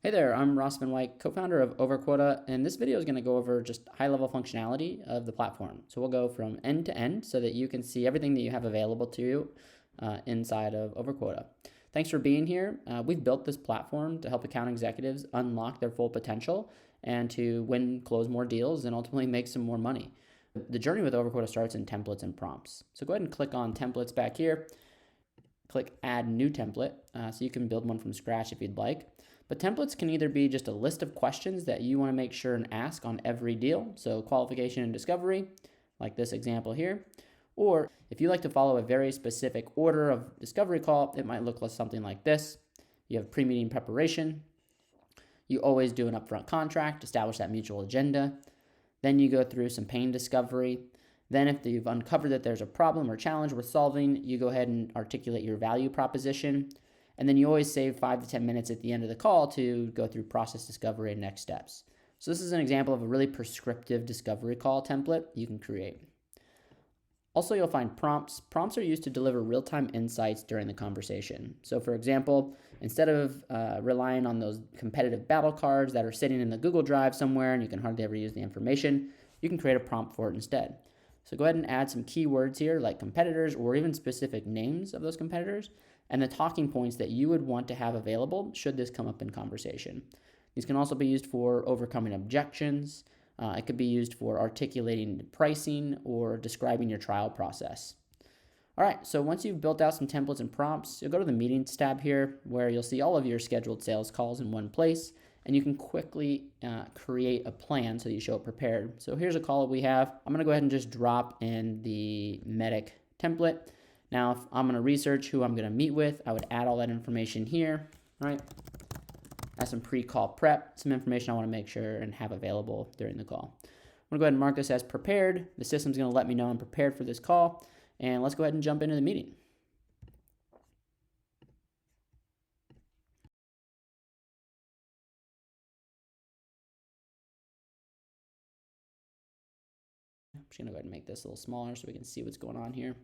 Hey there, I'm Ross Van Wyk, co-founder of OverQuota, and this video is going to go over just high-level functionality of the platform. So we'll go from end to end so that you can see everything that you have available to you inside of OverQuota. Thanks for being here. We've built this platform to help account executives unlock their full potential and to win, close more deals, and ultimately make some more money. The journey with OverQuota starts in templates and prompts. So go ahead and click on templates back here. Click Add New Template, so you can build one from scratch if you'd like. But templates can either be just a list of questions that you want to make sure and ask on every deal, so qualification and discovery, like this example here. Or if you like to follow a very specific order of discovery call, it might look like something like this. You have pre-meeting preparation. You always do an upfront contract, establish that mutual agenda. Then you go through some pain discovery. Then if you've uncovered that there's a problem or challenge worth solving, you go ahead and articulate your value proposition. And then you always save 5 to 10 minutes at the end of the call to go through process discovery and next steps. So this is an example of a really prescriptive discovery call template you can create. Also, you'll find prompts. Prompts are used to deliver real-time insights during the conversation. So for example, instead of relying on those competitive battle cards that are sitting in the Google Drive somewhere and you can hardly ever use the information, you can create a prompt for it instead. So go ahead and add some keywords here like competitors or even specific names of those competitors and the talking points that you would want to have available should this come up in conversation. These can also be used for overcoming objections. It could be used for articulating pricing or describing your trial process. All right, so once you've built out some templates and prompts, you'll go to the Meetings tab here where you'll see all of your scheduled sales calls in one place, and you can quickly create a plan so that you show it prepared. So here's a call that we have. I'm gonna go ahead and just drop in the medic template. Now, if I'm gonna research who I'm gonna meet with, I would add all that information here, right? Add some pre-call prep, some information I wanna make sure and have available during the call. I'm gonna go ahead and mark this as prepared. The system's gonna let me know I'm prepared for this call, and let's go ahead and jump into the meeting. I'm just gonna go ahead and make this a little smaller so we can see what's going on here.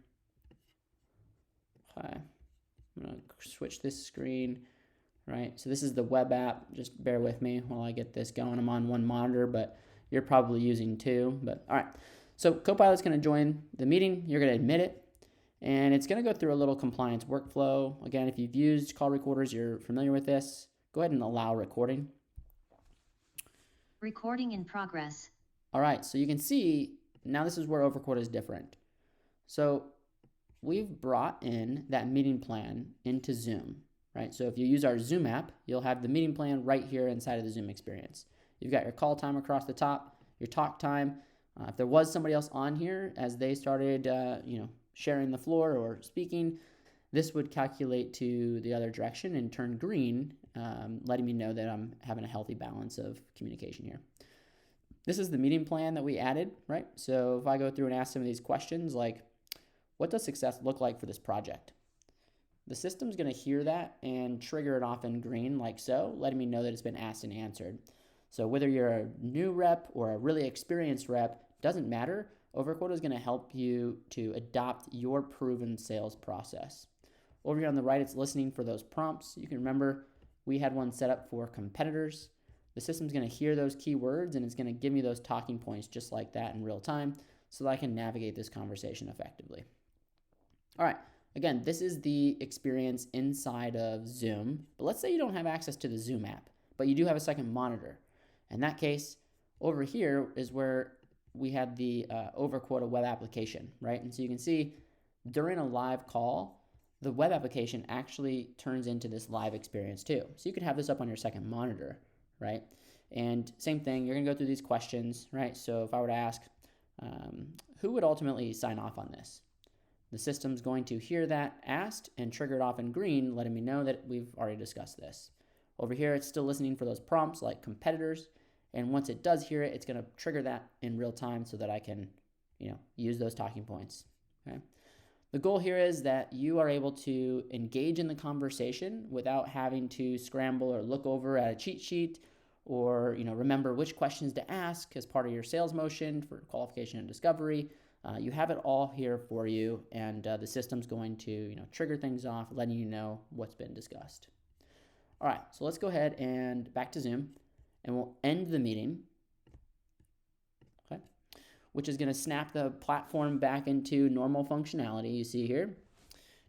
Okay, I'm gonna switch this screen, right? So this is the web app. Just bear with me while I get this going. I'm on one monitor, but you're probably using two. But all right, so Copilot's gonna join the meeting. You're gonna admit it, and it's gonna go through a little compliance workflow. Again, if you've used call recorders, you're familiar with this. Go ahead and allow recording. Recording in progress. All right, so you can see now this is where OverQuota is different. So we've brought in that meeting plan into Zoom, right? So if you use our Zoom app, you'll have the meeting plan right here inside of the Zoom experience. You've got your call time across the top, your talk time. If there was somebody else on here as they started, sharing the floor or speaking, this would calculate to the other direction and turn green, letting me know that I'm having a healthy balance of communication here. This is the meeting plan that we added, right? So if I go through and ask some of these questions like, what does success look like for this project? The system's gonna hear that and trigger it off in green like so, letting me know that it's been asked and answered. So whether you're a new rep or a really experienced rep, doesn't matter. OverQuota is gonna help you to adopt your proven sales process. Over here on the right, it's listening for those prompts. You can remember we had one set up for competitors. The system's gonna hear those keywords and it's gonna give me those talking points just like that in real time so that I can navigate this conversation effectively. All right, again, this is the experience inside of Zoom, but let's say you don't have access to the Zoom app, but you do have a second monitor. In that case, over here is where we had the OverQuota web application, right? And so you can see during a live call, the web application actually turns into this live experience too. So you could have this up on your second monitor, right? And same thing, you're gonna go through these questions, right? So if I were to ask, who would ultimately sign off on this? The system's going to hear that asked and trigger it off in green, letting me know that we've already discussed this. Over here, it's still listening for those prompts like competitors. And once it does hear it, it's gonna trigger that in real time so that I can, use those talking points, okay? The goal here is that you are able to engage in the conversation without having to scramble or look over at a cheat sheet or remember which questions to ask as part of your sales motion for qualification and discovery. You have it all here for you, and the system's going to trigger things off, letting you know what's been discussed. All right, so let's go ahead and back to Zoom, and we'll end the meeting, okay, which is going to snap the platform back into normal functionality you see here.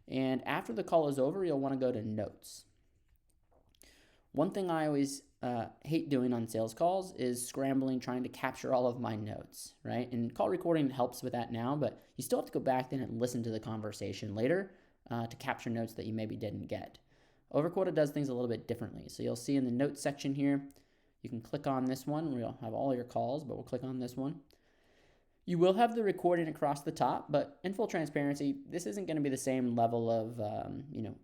And after the call is over, you'll want to go to Notes. One thing I always hate doing on sales calls is scrambling, trying to capture all of my notes, right? And call recording helps with that now, but you still have to go back then and listen to the conversation later to capture notes that you maybe didn't get. OverQuota does things a little bit differently. So you'll see in the notes section here, you can click on this one. We'll have all your calls, but we'll click on this one. You will have the recording across the top, but in full transparency, this isn't going to be the same level of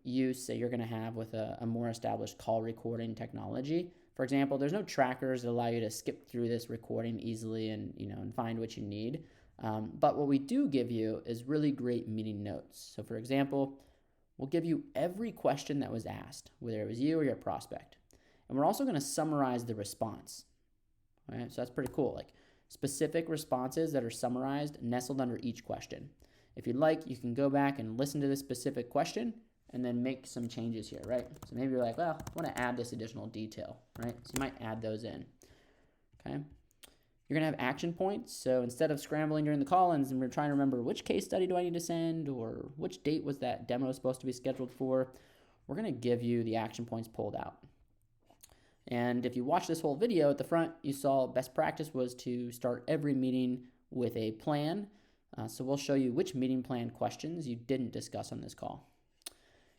use that you're going to have with a more established call recording technology. For example, there's no trackers that allow you to skip through this recording easily and find what you need. But what we do give you is really great meeting notes. So for example, we'll give you every question that was asked, whether it was you or your prospect. And we're also going to summarize the response. All right, so that's pretty cool. Like specific responses that are summarized, nestled under each question. If you'd like, you can go back and listen to this specific question and then make some changes here, right? So maybe you're like, well, I want to add this additional detail, right? So you might add those in, okay? You're going to have action points. So instead of scrambling during the call-ins and we're trying to remember which case study do I need to send or which date was that demo supposed to be scheduled for, we're going to give you the action points pulled out. And if you watch this whole video at the front, you saw best practice was to start every meeting with a plan. So we'll show you which meeting plan questions you didn't discuss on this call.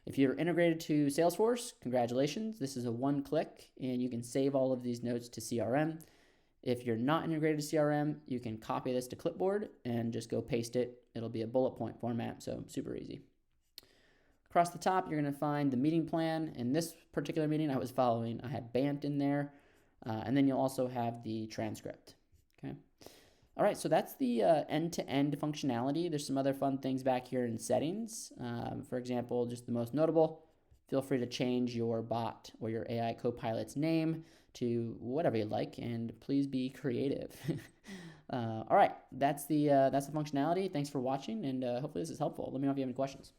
If you're integrated to Salesforce, congratulations. This is a one-click, and you can save all of these notes to CRM. If you're not integrated to CRM, you can copy this to clipboard and just go paste it. It'll be a bullet point format, so super easy. Across the top, you're going to find the meeting plan. In this particular meeting I was following, I had BANT in there, and then you'll also have the transcript. Okay. All right, so that's the end-to-end functionality. There's some other fun things back here in settings. For example, just the most notable, feel free to change your bot or your AI copilot's name to whatever you like, and please be creative. All right, that's the functionality. Thanks for watching, and hopefully this is helpful. Let me know if you have any questions.